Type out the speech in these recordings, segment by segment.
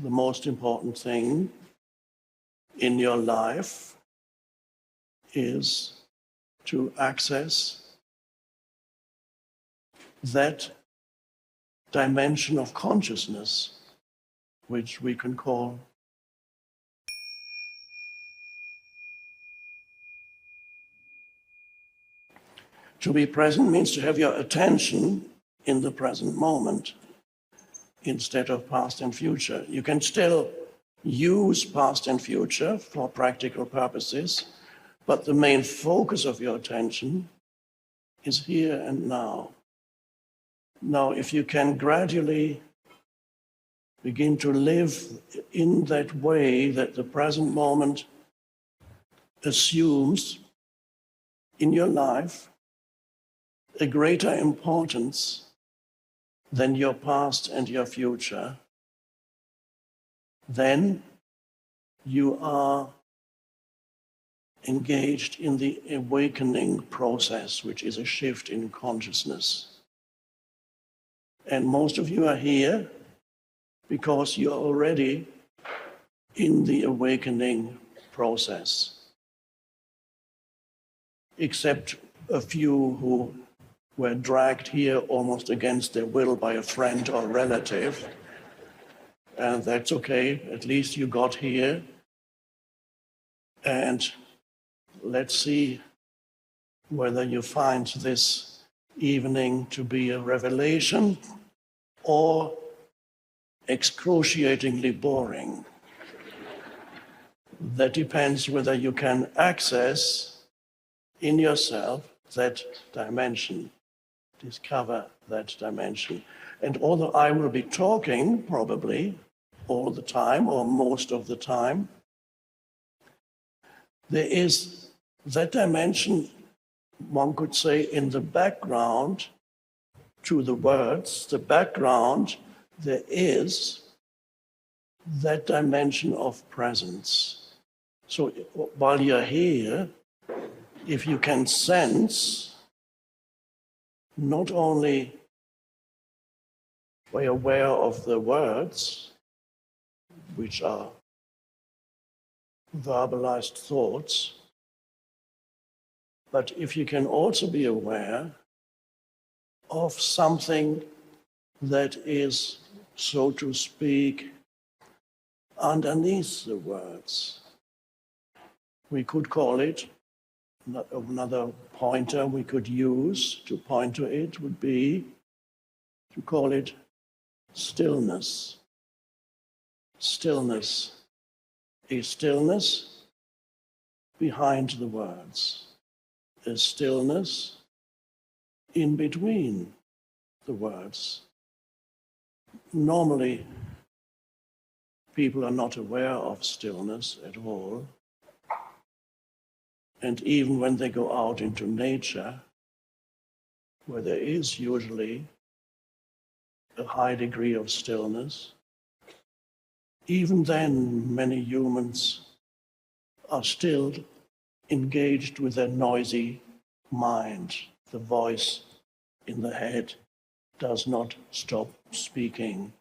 the most important thing in your life is to access that dimension of consciousness, which we can call to be present means to have your attention in the present moment instead of past and future. You can still use past and future for practical purposes, but the main focus of your attention is here and now. Now, if you can gradually begin to live in that way that the present moment assumes in your life a greater importance than your past and your future, then you are engaged in the awakening process, which is a shift in consciousness. And most of you are here because you're already in the awakening process, except a few who were dragged here almost against their will by a friend or relative. And that's okay, at least you got here. And let's see whether you find this evening to be a revelation or excruciatingly boring. That depends whether you can access in yourself that dimension, discover that dimension. And although I will be talking probably all the time or most of the time, there is that dimension, one could say, in the background to the words, the background, there is that dimension of presence. So while you're here, if you can sense, not only be aware of the words, which are verbalized thoughts, but if you can also be aware of something that is, so to speak, underneath the words. We could call it, another pointer we could use to point to it would be to call it stillness. Stillness. A stillness behind the words. A stillness in between the words. Normally, people are not aware of stillness at all. And even when they go out into nature, where there is usually a high degree of stillness, even then many humans are still engaged with their noisy mind. The voice in the head does not stop speaking.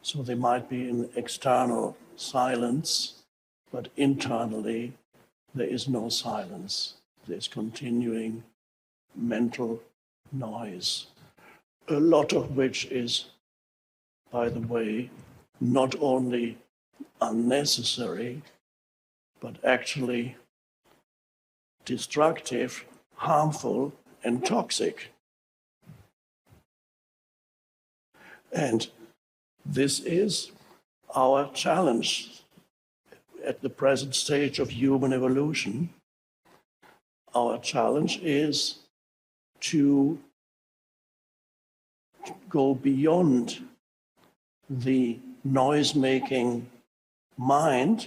So there might be an external silence, but internally there is no silence. There's continuing mental noise, a lot of which is, by the way, not only unnecessary, but actually destructive, harmful, and toxic. And this is our challenge at the present stage of human evolution. Our challenge is to go beyond the noise-making mind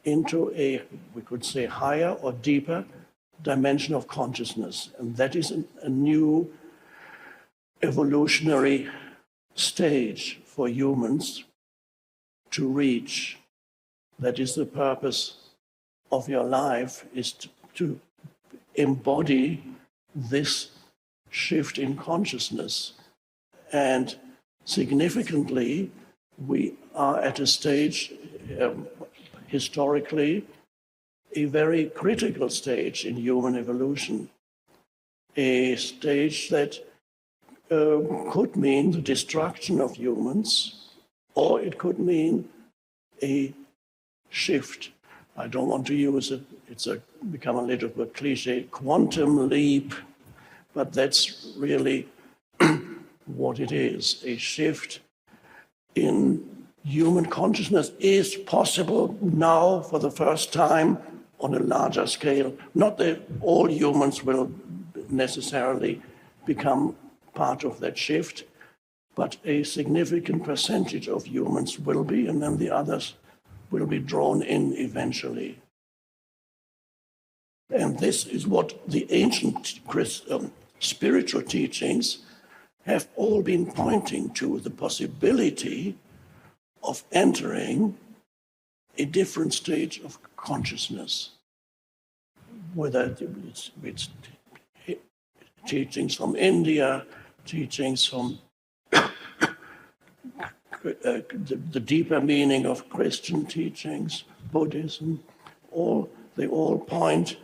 into a, we could say, higher or deeper dimension of consciousness. And that is a new evolutionary stage for humans to reach. That is the purpose of your life, is to embody this shift in consciousness. And significantly, we are at a stage, historically, a very critical stage in human evolution, a stage that could mean the destruction of humans, or it could mean a shift. I don't want to use it, it's become a little bit cliche, quantum leap, but that's really what it is. A shift in human consciousness is possible now for the first time on a larger scale. Not that all humans will necessarily become part of that shift, but a significant percentage of humans will be, and then the others will be drawn in eventually. And this is what the ancient spiritual teachings have all been pointing to, the possibility of entering a different stage of consciousness, whether it's teachings from India, teachings from the deeper meaning of Christian teachings, Buddhism, they all point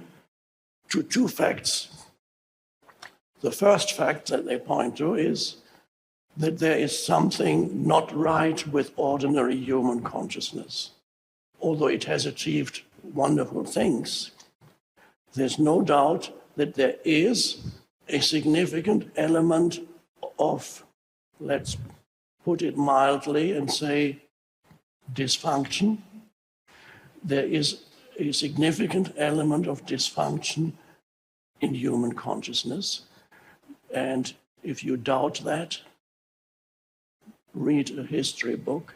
to two facts. The first fact that they point to is that there is something not right with ordinary human consciousness. Although it has achieved wonderful things, there's no doubt that there is a significant element of, let's put it mildly and say, dysfunction. There is a significant element of dysfunction in human consciousness. And if you doubt that, read a history book.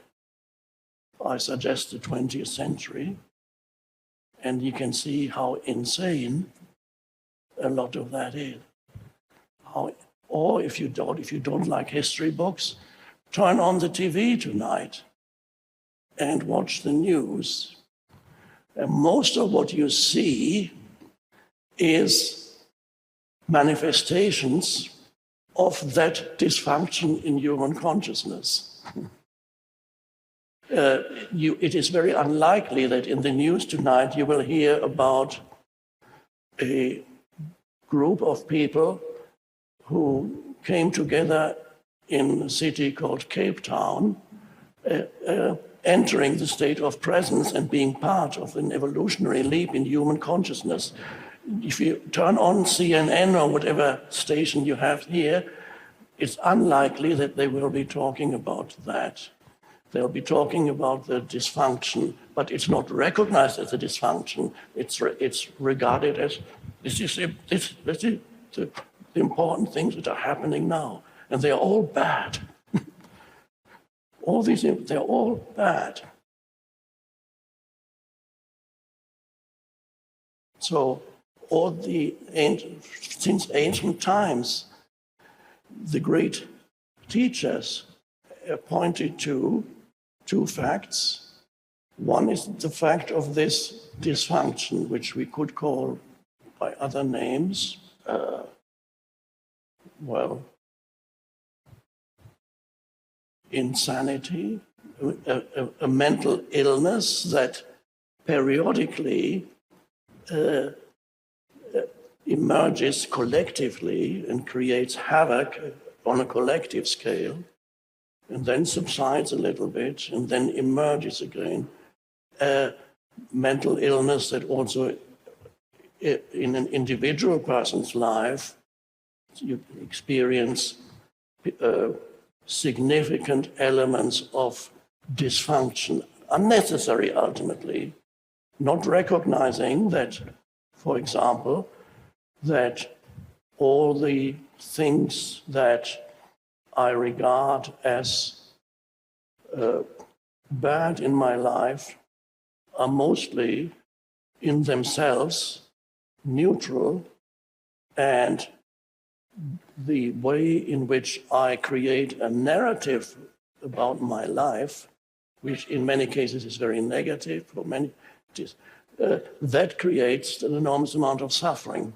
I suggest the 20th century, and you can see how insane a lot of that is. Or if you don't like history books, turn on the TV tonight and watch the news. And most of what you see is manifestations of that dysfunction in human consciousness. It is very unlikely that in the news tonight you will hear about a group of people who came together in a city called Cape Town, entering the state of presence and being part of an evolutionary leap in human consciousness. If you turn on CNN or whatever station you have here, it's unlikely that they will be talking about that. They'll be talking about the dysfunction, but it's not recognized as a dysfunction. It's regarded as this is the important things that are happening now, and they're all bad. All these, they're all bad. So, since ancient times, the great teachers pointed to two facts. One is the fact of this dysfunction, which we could call by other names, insanity, a mental illness that periodically emerges collectively and creates havoc on a collective scale, and then subsides a little bit, and then emerges again. Mental illness that also, in an individual person's life, you experience significant elements of dysfunction, unnecessary ultimately, not recognizing that, for example, that all the things that I regard as bad in my life are mostly in themselves neutral, and the way in which I create a narrative about my life, which in many cases is very negative, for many, that creates an enormous amount of suffering.